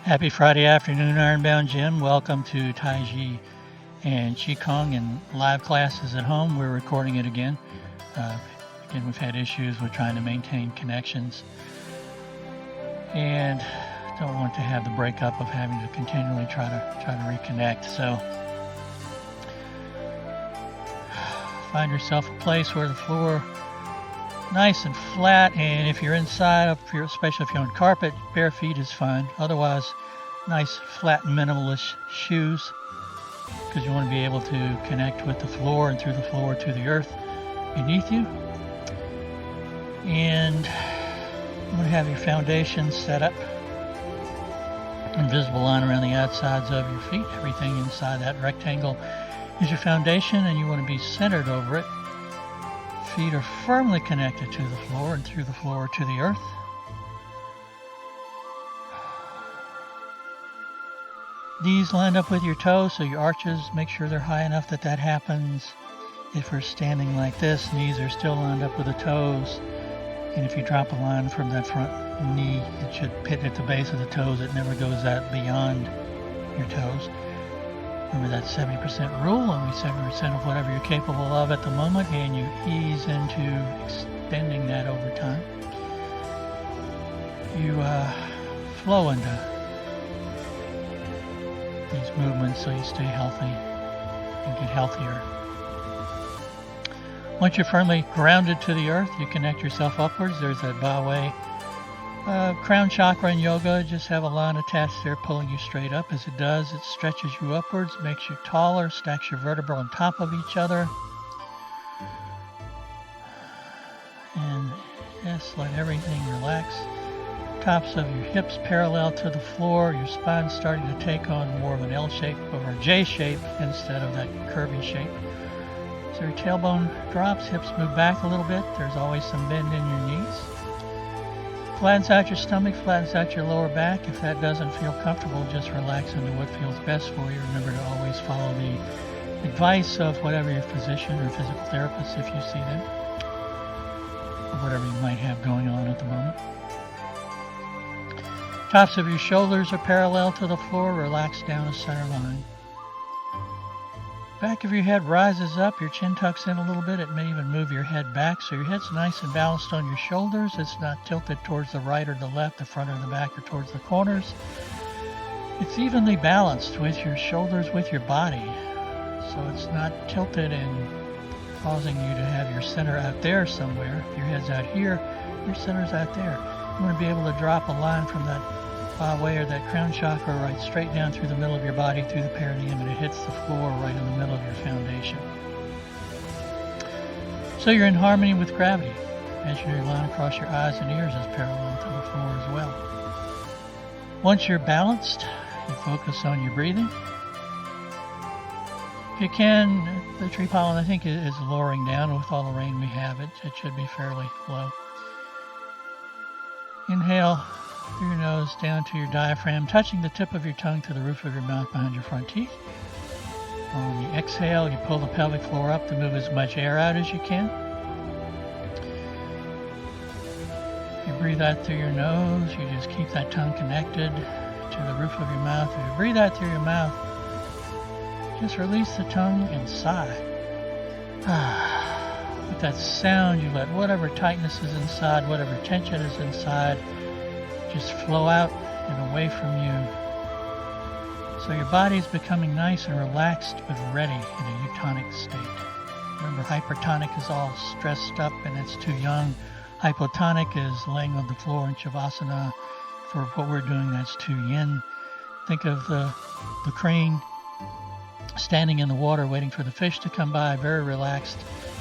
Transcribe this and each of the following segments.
Happy Friday afternoon, Ironbound Gym. Welcome to Tai Chi and Qigong and live classes at home. We're recording it again. Again, we've had issues with trying to maintain connections and don't want to have the breakup of having to continually try to reconnect. So find yourself a place where the floor nice and flat, and if you're inside, especially if you're on carpet, bare feet is fine. Otherwise, nice flat minimalist shoes, because you want to be able to connect with the floor and through the floor to the earth beneath you. And you want to have your foundation set up, invisible line around the outsides of your feet. Everything inside that rectangle is your foundation, and you want to be centered over it. Feet are firmly connected to the floor and through the floor to the earth. Knees lined up with your toes, so your arches, make sure they're high enough that happens. If we're standing like this, knees are still lined up with the toes. And if you drop a line from that front knee, it should pit at the base of the toes. It never goes out beyond your toes. Remember that 70% rule, only 70% of whatever you're capable of at the moment, and you ease into extending that over time. You flow into these movements so you stay healthy and get healthier. Once you're firmly grounded to the earth, you connect yourself upwards. There's that Ba-Wei crown chakra in yoga. Just have a line attached there pulling you straight up. As it does, it stretches you upwards, makes you taller, stacks your vertebrae on top of each other. And yes, let everything relax. Tops of your hips parallel to the floor. Your spine's starting to take on more of an L shape or a J shape instead of that curvy shape. So your tailbone drops, hips move back a little bit. There's always some bend in your knees. Flattens out your stomach, flattens out your lower back. If that doesn't feel comfortable, just relax into what feels best for you. Remember to always follow the advice of whatever your physician or physical therapist, if you see them, or whatever you might have going on at the moment. Tops of your shoulders are parallel to the floor. Relax down a center line. Back of your head rises up, your chin tucks in a little bit. It may even move your head back, so your head's nice and balanced on your shoulders. It's not tilted towards the right or the left, the front or the back, or towards the corners. It's evenly balanced with your shoulders, with your body. So it's not tilted and causing you to have your center out there somewhere. If your head's out here, your center's out there. You want to be able to drop a line from that Ba-Wei or that crown chakra right straight down through the middle of your body, through the perineum, and it hits the floor right in the middle of your foundation. So you're in harmony with gravity. Imaginary line across your eyes and ears is parallel to the floor as well. Once you're balanced, you focus on your breathing. If you can, the tree pollen I think is lowering down. With all the rain we have, it should be fairly low. Inhale through your nose down to your diaphragm, touching the tip of your tongue to the roof of your mouth behind your front teeth. On the exhale, you pull the pelvic floor up to move as much air out as you can. You breathe out through your nose. You just keep that tongue connected to the roof of your mouth. If you breathe out through your mouth, just release the tongue and sigh. With that sound, you let whatever tightness is inside, whatever tension is inside, just flow out and away from you. So your body is becoming nice and relaxed but ready in a eutonic state. Remember, hypertonic is all stressed up and it's too young. Hypotonic is laying on the floor in Shavasana. For what we're doing, that's too yin. Think of the crane standing in the water waiting for the fish to come by, very relaxed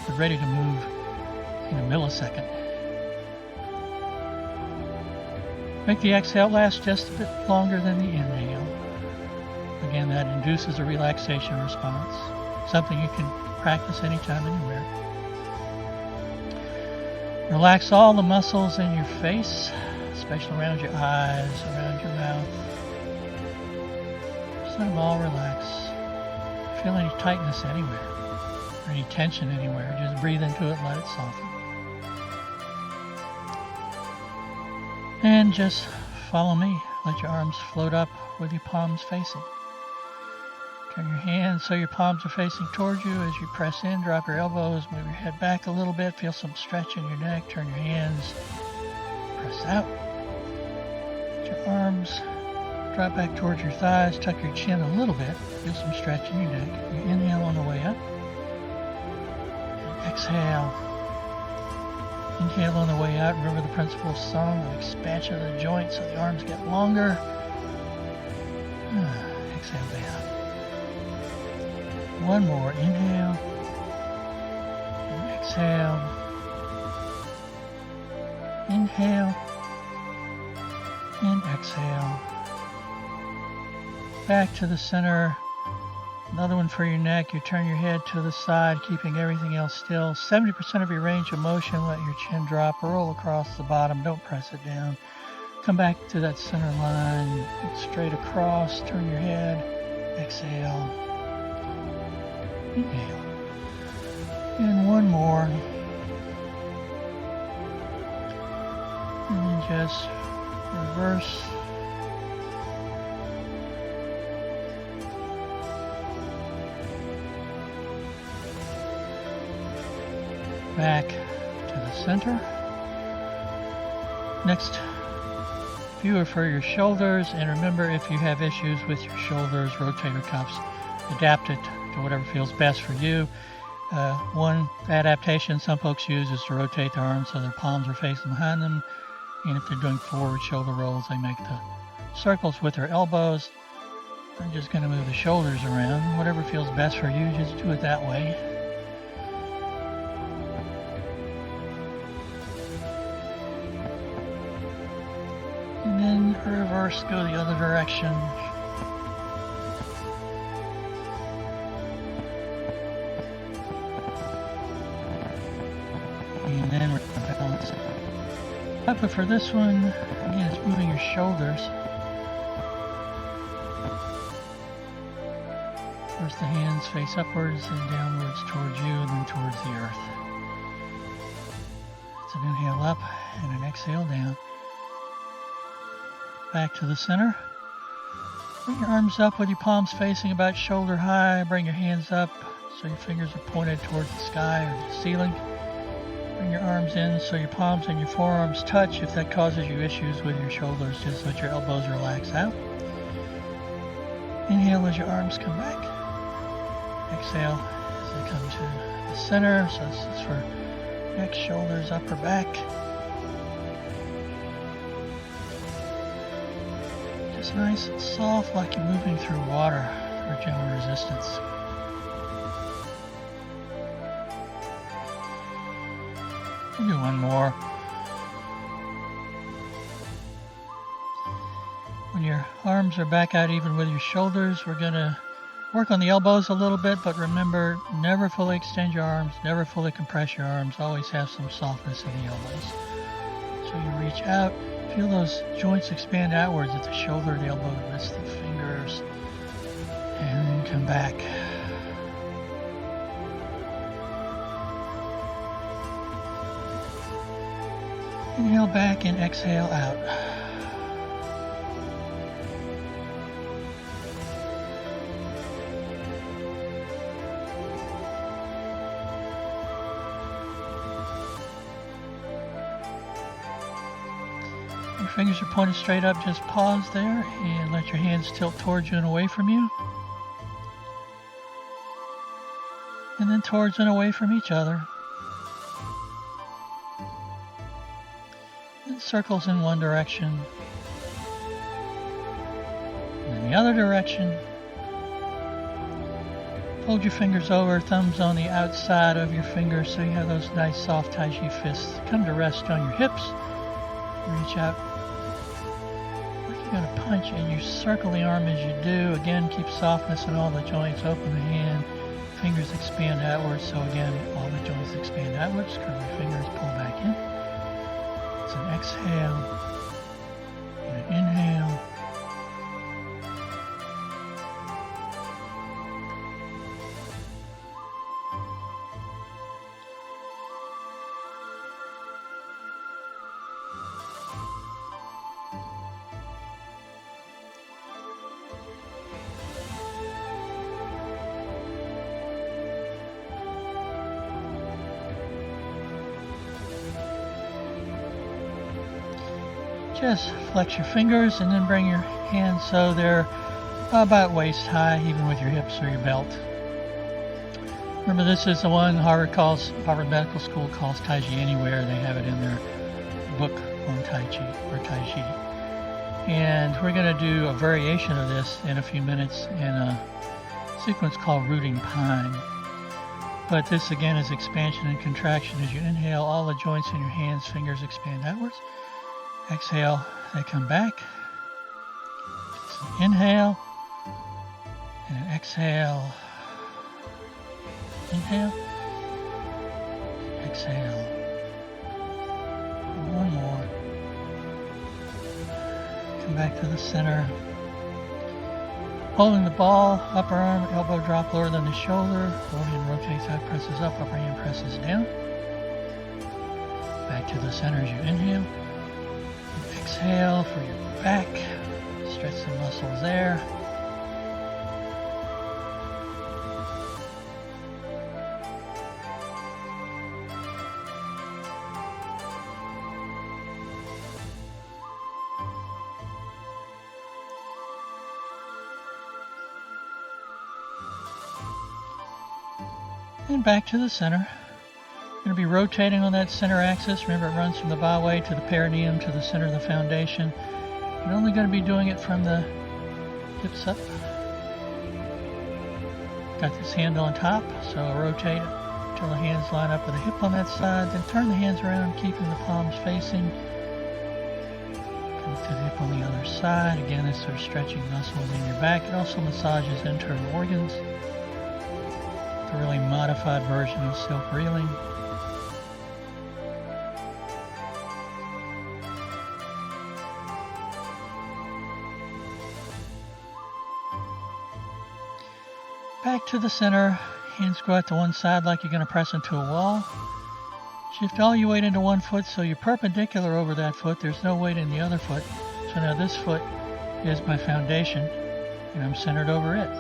but ready to move in a millisecond. Make the exhale last just a bit longer than the inhale. Again, that induces a relaxation response, something you can practice anytime, anywhere. Relax all the muscles in your face, especially around your eyes, around your mouth. Just let them all relax. Feel any tightness anywhere, or any tension anywhere, just breathe into it and let it soften. And just follow me. let your arms float up with your palms facing. Turn your hands so your palms are facing towards you. As you press in, drop your elbows, move your head back a little bit, feel some stretch in your neck. Turn your hands, press out. Let your arms drop back towards your thighs, tuck your chin a little bit, feel some stretch in your neck. You inhale on the way up, and exhale. Inhale on the way out. Remember the principle of song, the expansion of the joints so the arms get longer. Exhale down. One more. Inhale. And exhale. Inhale. And exhale. Back to the center. Another one for your neck. You turn your head to the side, keeping everything else still. 70% of your range of motion. Let your chin drop. Roll across the bottom. Don't press it down. Come back to that center line. Straight across. Turn your head. Exhale. Inhale. And one more. And then just reverse. Back to the center. Next few are for your shoulders, and remember, if you have issues with your shoulders, rotator cuffs, adapt it to whatever feels best for you. One adaptation some folks use is to rotate their arms so their palms are facing behind them, and if they're doing forward shoulder rolls, they make the circles with their elbows. I'm just going to move the shoulders around. Whatever feels best for you, just do it that way. And then reverse, go the other direction. And then we're going to balance. But for this one, again, it's moving your shoulders. First the hands face upwards and downwards towards you and then towards the earth. It's an inhale up and an exhale down. Back to the center. Bring your arms up with your palms facing about shoulder high. Bring your hands up so your fingers are pointed towards the sky or the ceiling. Bring your arms in so your palms and your forearms touch. If that causes you issues with your shoulders, just let your elbows relax out. Inhale as your arms come back. Exhale as they come to the center. So this is for neck, shoulders, upper back. Just nice and soft, like you're moving through water for gentle resistance. We'll do one more. When your arms are back out even with your shoulders, we're going to work on the elbows a little bit, but remember, never fully extend your arms, never fully compress your arms, always have some softness in the elbows. So you reach out, feel those joints expand outwards at the shoulder, the elbow, the wrist, the fingers, and then come back. Inhale back and exhale out. Your fingers are pointed straight up, just pause there and let your hands tilt towards you and away from you. And then towards and away from each other. And circles in one direction. And in the other direction. Fold your fingers over, thumbs on the outside of your fingers so you have those nice soft tai-chi fists. Come to rest on your hips. Reach out. You're going to punch and you circle the arm as you do. Again, keep softness in all the joints. Open the hand. Fingers expand outwards. So again, all the joints expand outwards. Curve your fingers, pull back in. It's an exhale and an inhale. Just flex your fingers and then bring your hands so they're about waist high, even with your hips or your belt. Remember, this is the one Harvard Medical School calls Tai Chi Anywhere. They have it in their book on Tai Chi or Tai Chi. And we're going to do a variation of this in a few minutes in a sequence called Rooting Pine. But this again is expansion and contraction. As you inhale, all the joints in your hands, fingers expand outwards. Exhale, they come back. So inhale and exhale. Inhale, exhale. One more. Come back to the center. Holding the ball, upper arm, elbow drop lower than the shoulder. Lower hand rotates out, presses up, upper hand presses down. Back to the center as you inhale. And exhale for your back. Stretch the muscles there. And back to the center. We're going to be rotating on that center axis. Remember, it runs from the bow way to the perineum to the center of the foundation. You're only going to be doing it from the hips up. Got this hand on top, so rotate it until the hands line up with the hip on that side. Then turn the hands around, keeping the palms facing. Come to the hip on the other side. Again, this sort of stretching muscles in your back. It also massages internal organs. A really modified version of self-reeling. Back to the center. Hands go out to one side like you're going to press into a wall. Shift all your weight into one foot so you're perpendicular over that foot. There's no weight in the other foot. So now this foot is my foundation and I'm centered over it.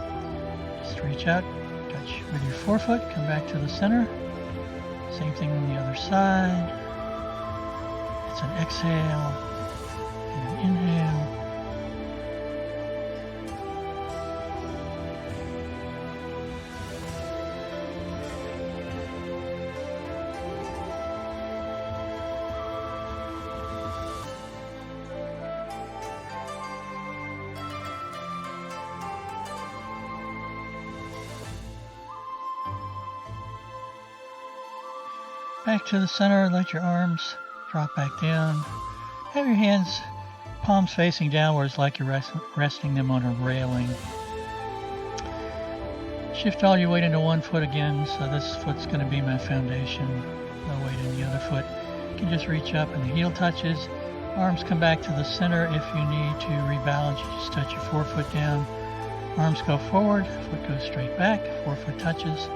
Just reach out. Touch with your forefoot, come back to the center. Same thing on the other side. It's an exhale and an inhale. Back to the center, let your arms drop back down. Have your hands, palms facing downwards like you're resting them on a railing. Shift all your weight into one foot again, so this foot's going to be my foundation. No weight in the other foot. You can just reach up and the heel touches. Arms come back to the center. If you need to rebalance, you just touch your forefoot down. Arms go forward, foot goes straight back, forefoot touches.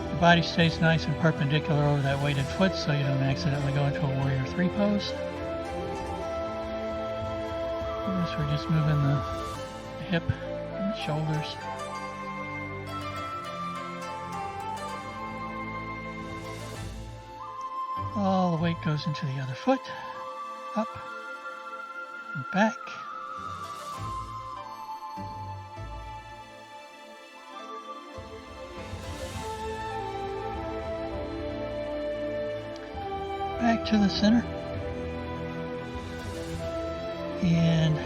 The body stays nice and perpendicular over that weighted foot so you don't accidentally go into a warrior three pose. Notice we're just moving the hip and the shoulders. All the weight goes into the other foot, up and back. Back to the center. And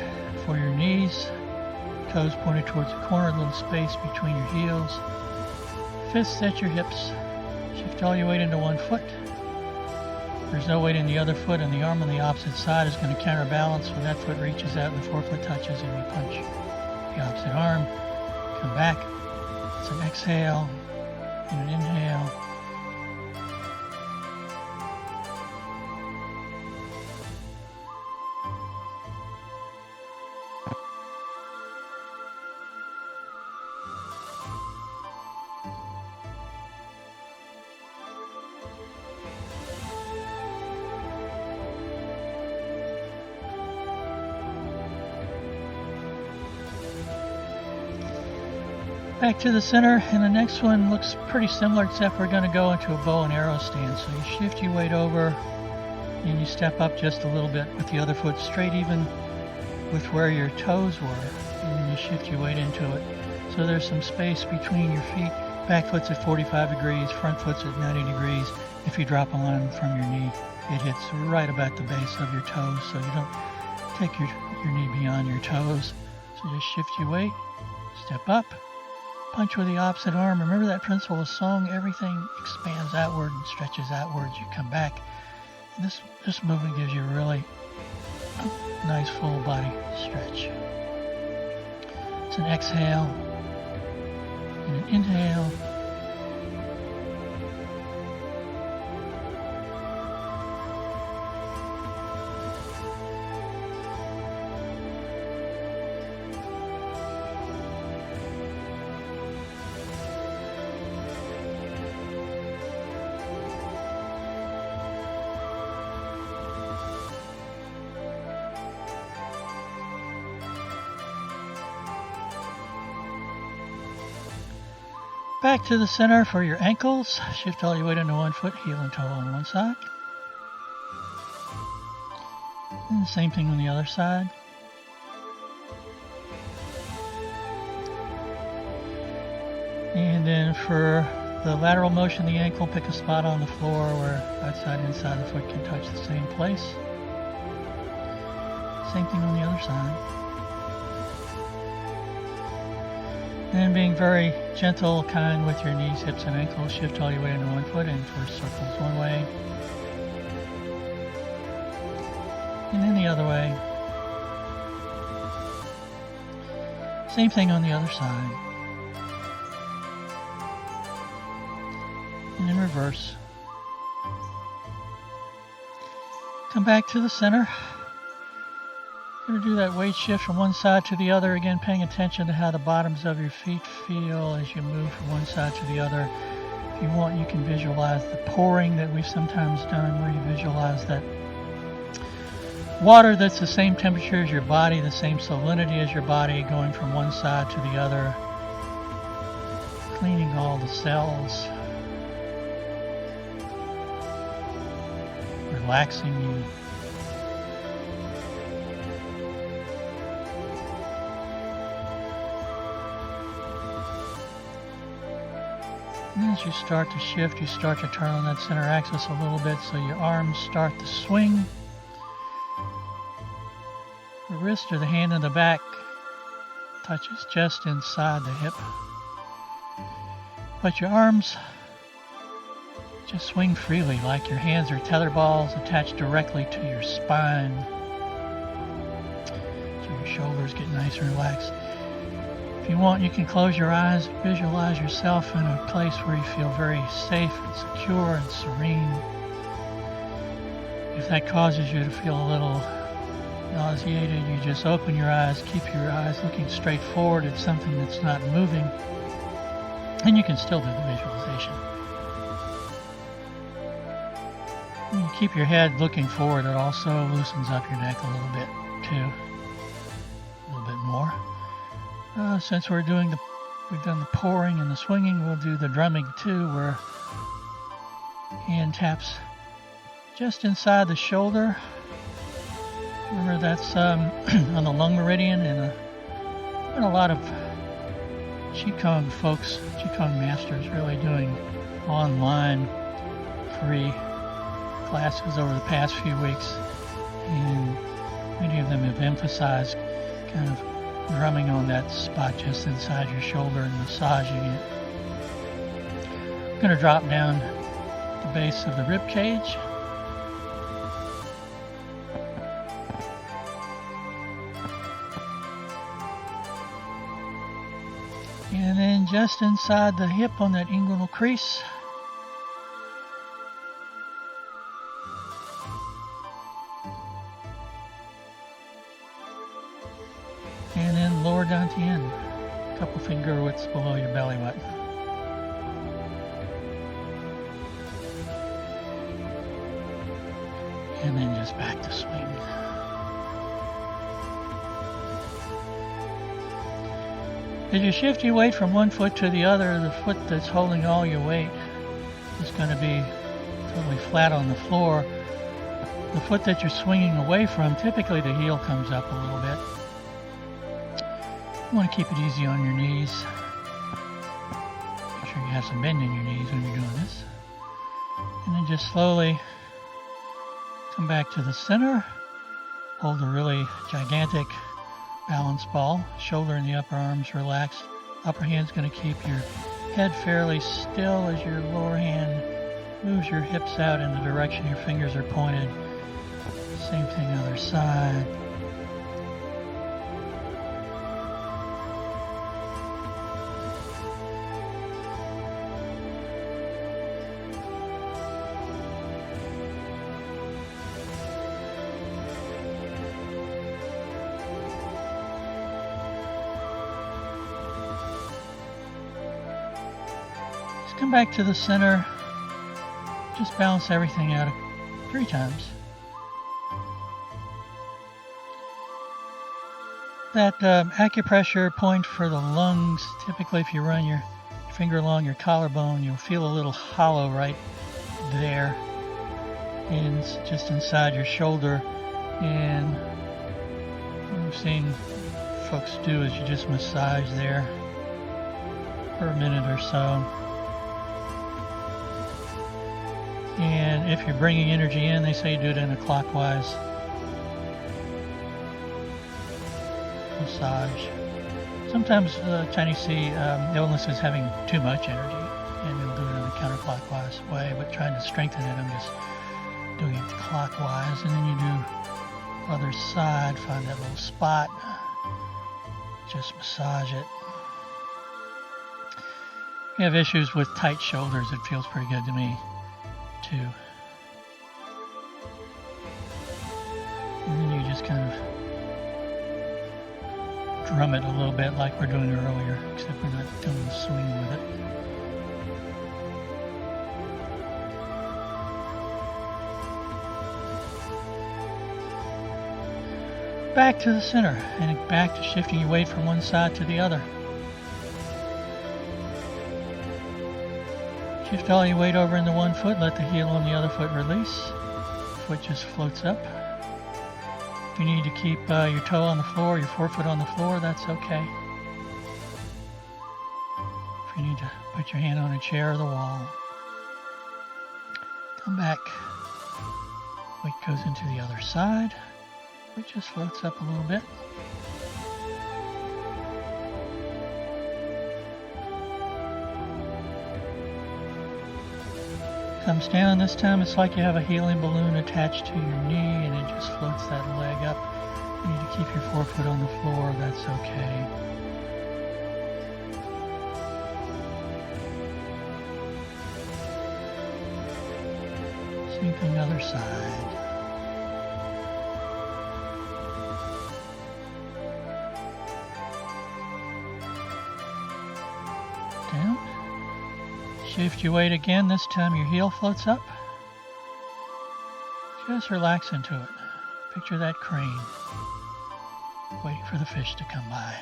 for your knees, toes pointed towards the corner, a little space between your heels. Fists at your hips. Shift all your weight into one foot. There's no weight in the other foot, and the arm on the opposite side is going to counterbalance when that foot reaches out and the forefoot touches and you punch the opposite arm. Come back. It's an exhale and an inhale. Back to the center, and the next one looks pretty similar except we're going to go into a bow and arrow stance. So you shift your weight over, And you step up just a little bit with the other foot straight even with where your toes were. And then you shift your weight into it. So there's some space between your feet. Back foot's at 45 degrees, front foot's at 90 degrees. If you drop a line from your knee, it hits right about the base of your toes, so you don't take your knee beyond your toes. So just shift your weight, step up, punch with the opposite arm. Remember that principle of song, everything expands outward and stretches outwards. You come back. And this movement gives you a really nice full body stretch. It's an exhale and an inhale. Back to the center for your ankles. Shift all your weight into one foot, heel and toe on one side. And the same thing on the other side. And then for the lateral motion of the ankle, pick a spot on the floor where outside and inside the foot can touch the same place. Same thing on the other side. And being very gentle, kind with your knees, hips, and ankles. Shift all your weight into one foot and first circles one way. And then the other way. Same thing on the other side. And in reverse. Come back to the center. Going to do that weight shift from one side to the other, again paying attention to how the bottoms of your feet feel as you move from one side to the other. If you want, you can visualize the pouring that we've sometimes done, where you visualize that water that's the same temperature as your body, the same salinity as your body, going from one side to the other, cleaning all the cells, relaxing you. And as you start to shift, you start to turn on that center axis a little bit, so your arms start to swing. The wrist or the hand in the back touches just inside the hip. But your arms just swing freely, like your hands are tether balls attached directly to your spine. So your shoulders get nice and relaxed. If you want, you can close your eyes, visualize yourself in a place where you feel very safe and secure and serene. If that causes you to feel a little nauseated, you just open your eyes, keep your eyes looking straight forward at something that's not moving, and you can still do the visualization. When you keep your head looking forward, it also loosens up your neck a little bit too, a little bit more. Since we've done the pouring and the swinging, we'll do the drumming too, where hand taps just inside the shoulder. Remember, that's on the lung meridian, and a lot of Qigong folks, Qigong masters, really doing online free classes over the past few weeks, and many of them have emphasized kind of drumming on that spot just inside your shoulder and massaging it. I'm going to drop down the base of the rib cage. And then just inside the hip on that inguinal crease. And then lower down to the end, a couple finger widths below your belly button. And then just back to swing. As you shift your weight from one foot to the other, the foot that's holding all your weight is going to be totally flat on the floor. the foot that you're swinging away from, typically the heel comes up a little bit. You want to keep it easy on your knees. Make sure you have some bend in your knees when you're doing this. And then just slowly come back to the center. Hold a really gigantic balance ball. Shoulder and the upper arms relaxed. Upper hand's going to keep your head fairly still as your lower hand moves your hips out in the direction your fingers are pointed. Same thing other side. Just come back to the center. Just balance everything out 3 times. That acupressure point for the lungs, typically if you run your finger along your collarbone, you'll feel a little hollow right there. And it's just inside your shoulder. And what I've seen folks do is you just massage there for a minute or so. And if you're bringing energy in, they say you do it in a clockwise massage. Sometimes Chinese see illness is having too much energy, and they'll do it in a counterclockwise way, but trying to strengthen it, I'm just doing it clockwise. And then you do other side, find that little spot, just massage it. If you have issues with tight shoulders, it feels pretty good to me too. And then you just kind of drum it a little bit like we're doing earlier, except we're not doing the swing with it. Back to the center and back to shifting your weight from one side to the other. Shift all your weight over into one foot, let the heel on the other foot release. Foot just floats up. If you need to keep your toe on the floor, your forefoot on the floor, that's okay. If you need to put your hand on a chair or the wall, come back. Weight goes into the other side. Weight just floats up a little bit. Comes down. This time it's like you have a helium balloon attached to your knee and it just floats that leg up. You need to keep your forefoot on the floor, that's okay. Same thing other side. Down. Shift your weight again. This time your heel floats up. Just relax into it. Picture that crane waiting for the fish to come by.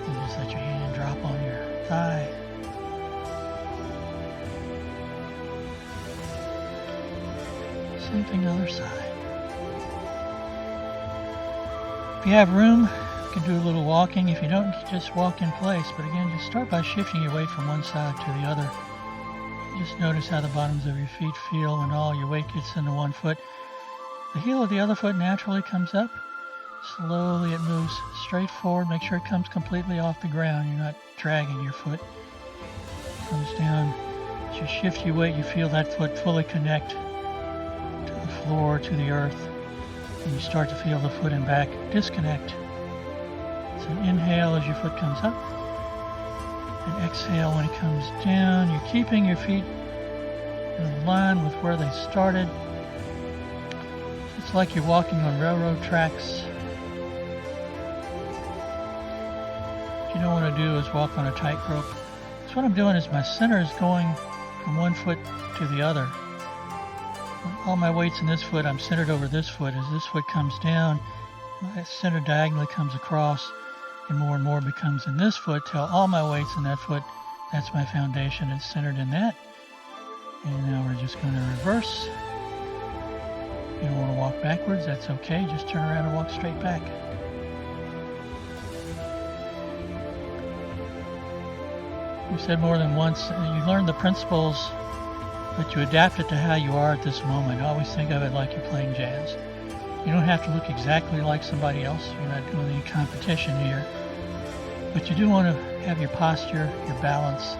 And just let your hand drop on your thigh. Same thing other side. If you have room, you can do a little walking. If you don't, just walk in place. But again, just start by shifting your weight from one side to the other. Just notice how the bottoms of your feet feel when all your weight gets into one foot. The heel of the other foot naturally comes up. Slowly it moves straight forward. Make sure it comes completely off the ground. You're not dragging your foot. It comes down. As you shift your weight, you feel that foot fully connect to the floor, to the earth. And you start to feel the foot and back disconnect. So inhale as your foot comes up. And exhale when it comes down. You're keeping your feet in line with where they started. It's like you're walking on railroad tracks. What you don't want to do is walk on a tightrope. So what I'm doing is my center is going from one foot to the other. All my weight's in this foot. I'm centered over this foot. As this foot comes down, my center diagonally comes across and more becomes in this foot till all my weight's in that foot. That's my foundation. It's centered in that. And now we're just going to reverse. You don't want to walk backwards. That's okay. Just turn around and walk straight back. We've said more than once, you learn the principles, but you adapt it to how you are at this moment. Always think of it like you're playing jazz. You don't have to look exactly like somebody else. You're not doing any competition here. But you do want to have your posture, your balance,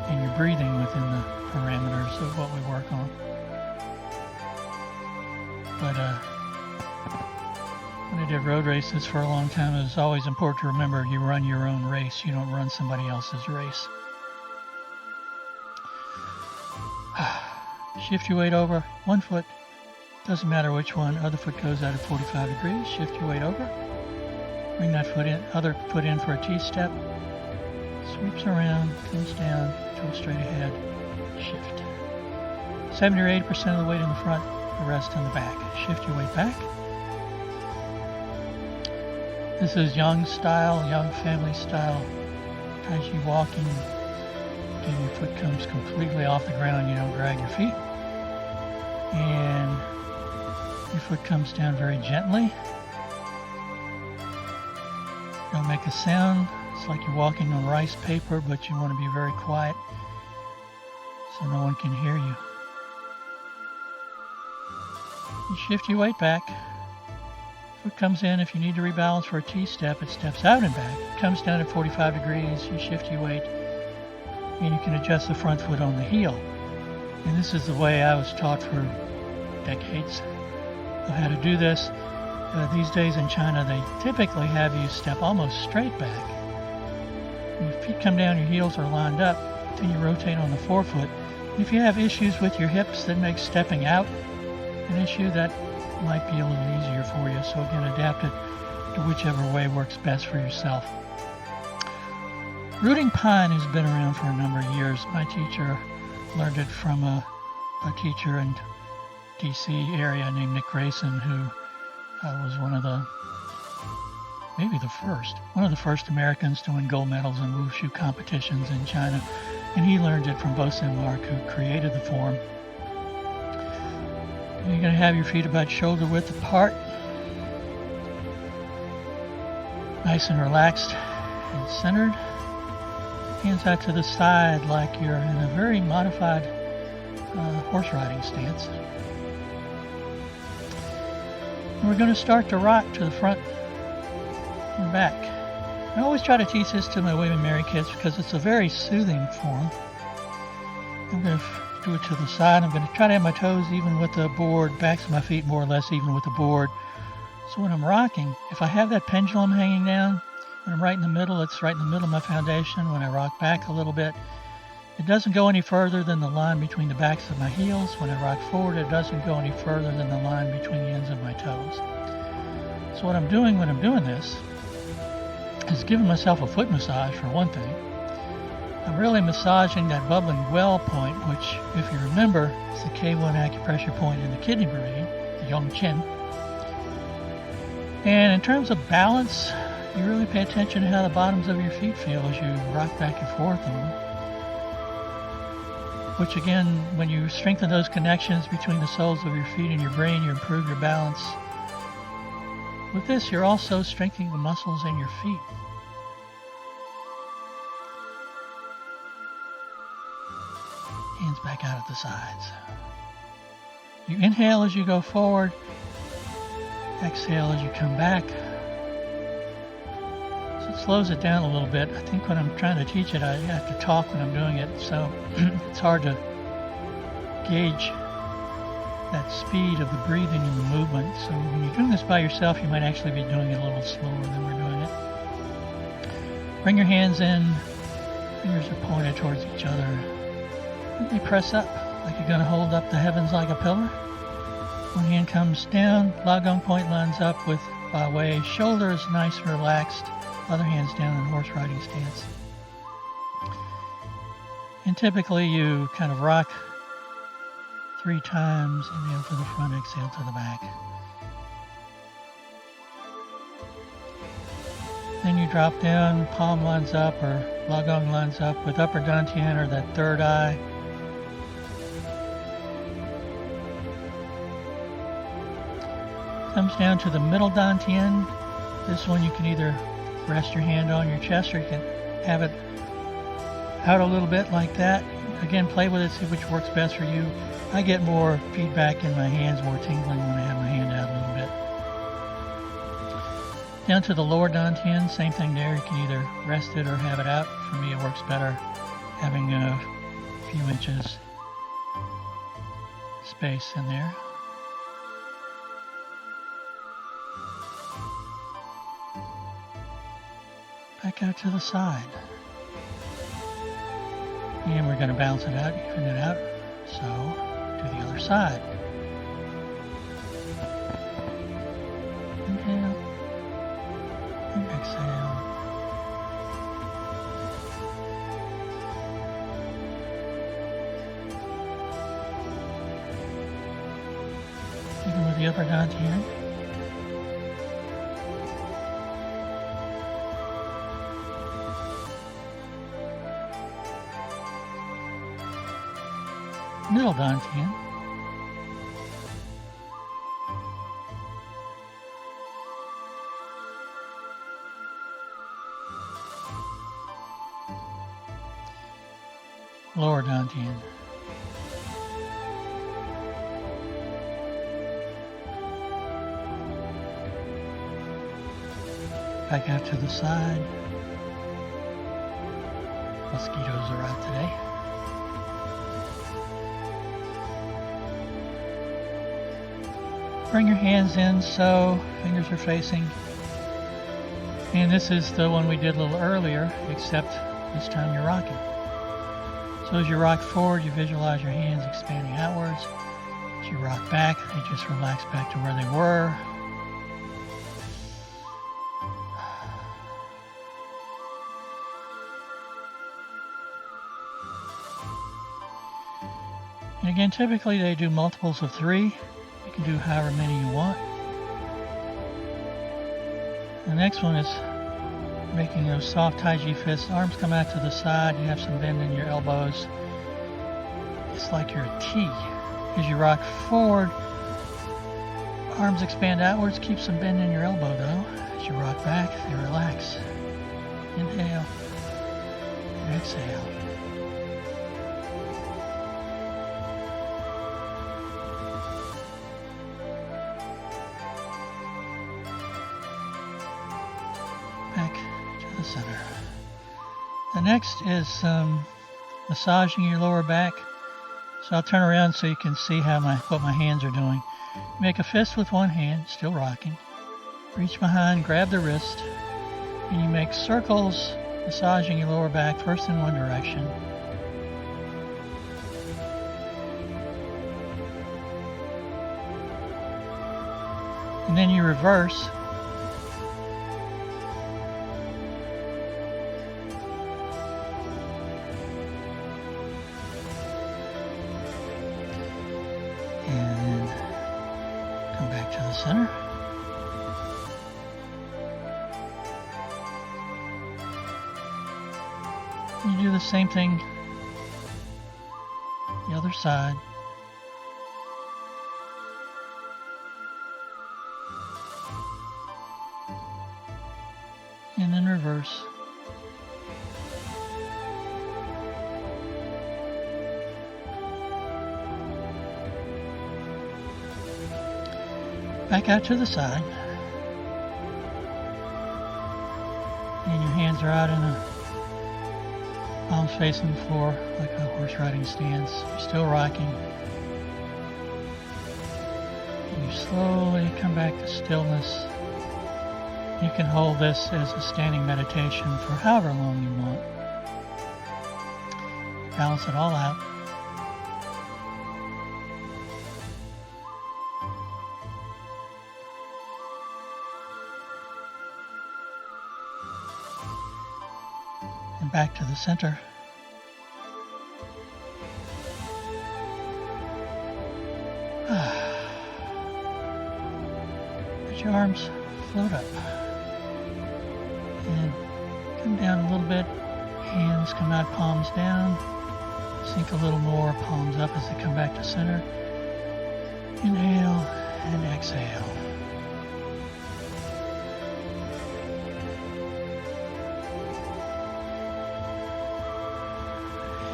and your breathing within the parameters of what we work on. But when I did road races for a long time, it was always important to remember you run your own race. You don't run somebody else's race. Shift your weight over one foot. Doesn't matter which one. Other foot goes out at 45 degrees. Shift your weight over. Bring that foot in, other foot in for a T-step. Sweeps around, comes down, go straight ahead, shift. 70 or 80% of the weight in the front, the rest in the back. Shift your weight back. This is Yang style, Yang family style. Tai Chi walking. Again, your foot comes completely off the ground. You don't drag your feet. And your foot comes down very gently. Don't make a sound. It's like you're walking on rice paper, but you want to be very quiet so no one can hear you. You shift your weight back. Foot comes in. If you need to rebalance for a T-step, it steps out and back. It comes down at 45 degrees. You shift your weight, and you can adjust the front foot on the heel. And this is the way I was taught for decades of how to do this. These days in China, they typically have you step almost straight back. When your feet come down, your heels are lined up, then you rotate on the forefoot. If you have issues with your hips that make stepping out an issue, that might be a little easier for you. So again, adapt it to whichever way works best for yourself. Rooting pine has been around for a number of years. My teacher learned it from a teacher in DC area named Nick Grayson, who was one of the first Americans to win gold medals in wushu competitions in China. And he learned it from Bo Sin Mark, who created the form. And you're going to have your feet about shoulder width apart. Nice and relaxed and centered. Hands out to the side like you're in a very modified horse riding stance. And we're going to start to rock to the front and back. I always try to teach this to my women married kids because it's a very soothing form. I'm going to do it to the side. I'm going to try to have my toes even with the board, backs of my feet more or less even with the board. So when I'm rocking, if I have that pendulum hanging down, when I'm right in the middle, it's right in the middle of my foundation. When I rock back a little bit, it doesn't go any further than the line between the backs of my heels. When I rock forward, it doesn't go any further than the line between the ends of my toes. So what I'm doing when I'm doing this is giving myself a foot massage for one thing. I'm really massaging that bubbling well point, which, if you remember, is the K1 acupressure point in the kidney meridian, the Yong Chin. And in terms of balance, you really pay attention to how the bottoms of your feet feel as you rock back and forth on them. Which again, when you strengthen those connections between the soles of your feet and your brain, you improve your balance. With this, you're also strengthening the muscles in your feet. Hands back out at the sides. You inhale as you go forward. Exhale as you come back. So it slows it down a little bit. I think when I'm trying to teach it, I have to talk when I'm doing it, so it's hard to gauge that speed of the breathing and the movement. So when you're doing this by yourself, you might actually be doing it a little slower than we're doing it. Bring your hands in. Fingers are pointed towards each other. Gently press up like you're going to hold up the heavens like a pillar. One hand comes down, Lagong point lines up with Ba Wei. Shoulders nice and relaxed. Other hand's down in horse riding stance. And typically you kind of rock 3 times. Inhale to the front, exhale to the back. Then you drop down, palm lines up or Qigong lines up with upper dantian or that third eye. Comes down to the middle dantian. This one you can either rest your hand on your chest or you can have it out a little bit like that. Again, play with it, see which works best for you. I get more feedback in my hands, more tingling when I have my hand out a little bit. Down to the lower dantian, same thing there. You can either rest it or have it out. For me, it works better having a few inches space in there. Back out to the side. And we're going to balance it out, even it out. So, to the other side. Inhale. And exhale. Even with the upper dantian. Middle dantian. Lower dantian. Back out to the side. Mosquitoes are out today. Bring your hands in so fingers are facing. And this is the one we did a little earlier, except this time you're rocking. So as you rock forward, you visualize your hands expanding outwards. As you rock back, they just relax back to where they were. And again, typically they do multiples of 3. You can do however many you want. The next one is making those soft Tai Chi fists. Arms come out to the side. You have some bend in your elbows. It's like you're a T. As you rock forward, arms expand outwards. Keep some bend in your elbow though. As you rock back, they relax. Inhale and exhale. Back to the center. The next is massaging your lower back. So I'll turn around so you can see what my hands are doing. Make a fist with one hand, still rocking. Reach behind, grab the wrist, and you make circles massaging your lower back, first in one direction. And then you reverse. And come back to the center. You do the same thing the other side. And then reverse. Back out to the side. And your hands are out in a palms facing the floor like a horse riding stance. You're still rocking. And you slowly come back to stillness. You can hold this as a standing meditation for however long you want. Balance it all out. And back to the center. Let your arms float up. And come down a little bit. Hands come out, palms down. Sink a little more, palms up as they come back to center. Inhale and exhale.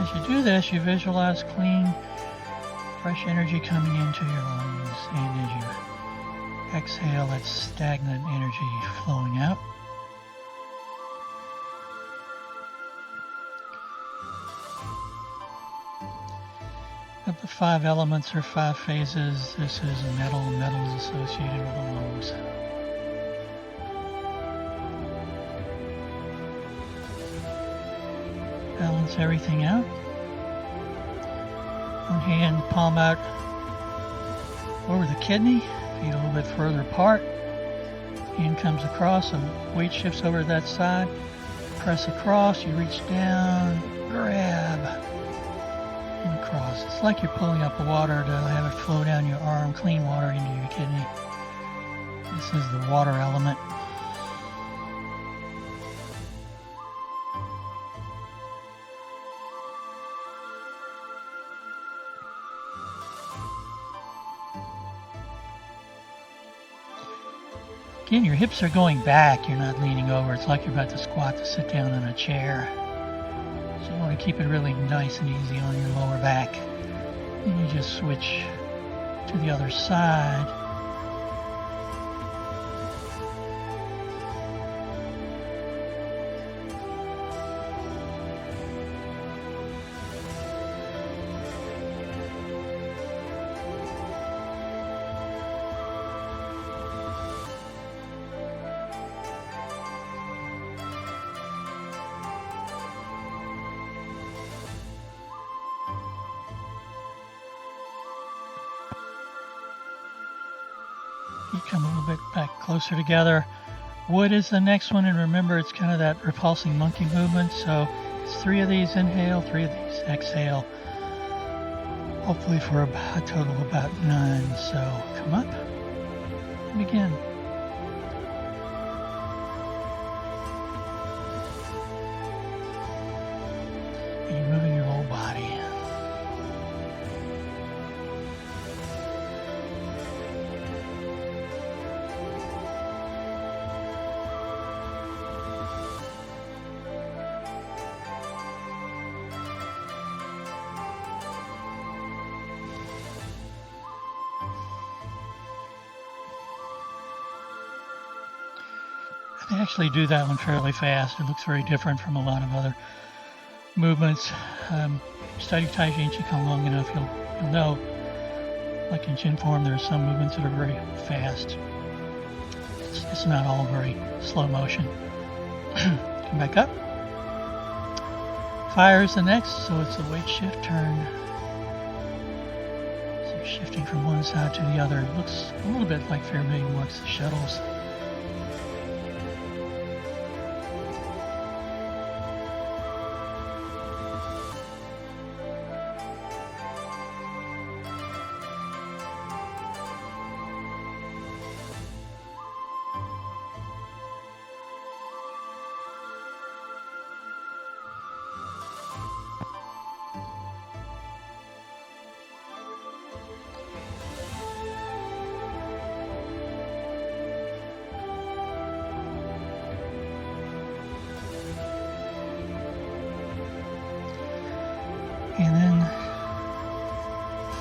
As you do this, you visualize clean, fresh energy coming into your lungs, and as you exhale, that stagnant energy flowing out. Of the 5 elements or 5 phases, this is metal. Metal is associated with the lungs. Balance everything out. One hand, palm out over the kidney, feet a little bit further apart. Hand comes across, and weight shifts over to that side. Press across, you reach down, grab, and across. It's like you're pulling up the water to have it flow down your arm, clean water into your kidney. This is the water element. Again, your hips are going back. You're not leaning over. It's like you're about to squat to sit down in a chair. So you want to keep it really nice and easy on your lower back. Then you just switch to the other side. You come a little bit back closer together. Wood is the next one, and remember it's kind of that repulsing monkey movement. So it's 3 of these inhale, 3 of these exhale. Hopefully for a total of about 9. So come up and begin. And you're moving your whole body. I actually do that one fairly fast. It looks very different from a lot of other movements. Study Tai Chi and Qigong long enough, you'll know, like in Chin form, there are some movements that are very fast. It's not all very slow motion. Come back up. Fire is the next, so it's a weight shift turn. So you're shifting from one side to the other. It looks a little bit like Fairbairn works the shuttles. And then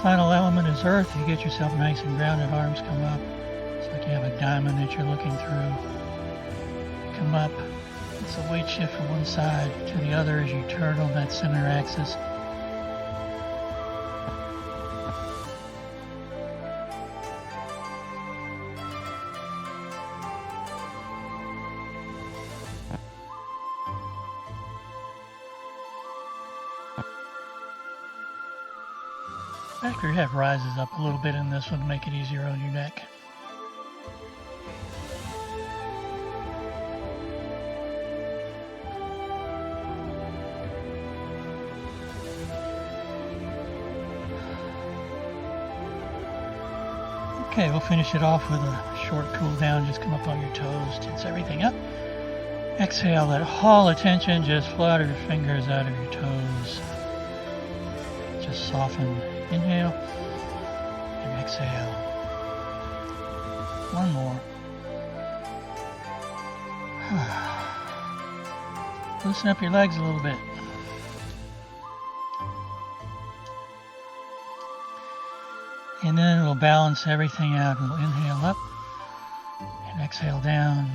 final element is earth. You get yourself nice and grounded, arms come up. It's like you have a diamond that you're looking through. Come up. It's a weight shift from one side to the other as you turn on that center axis. Back of your head rises up a little bit in this one to make it easier on your neck. Okay, we'll finish it off with a short cool down. Just come up on your toes, tense everything up. Exhale, let all attention just flutter your fingers out of your toes. Just soften. Inhale and exhale. One more. Loosen up your legs a little bit. And then it'll balance everything out. We'll inhale up and exhale down.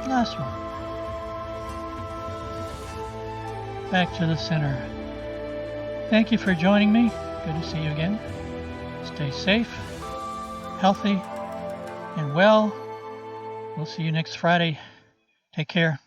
Last one. Back to the center. Thank you for joining me. Good to see you again. Stay safe, healthy, and well. We'll see you next Friday. Take care.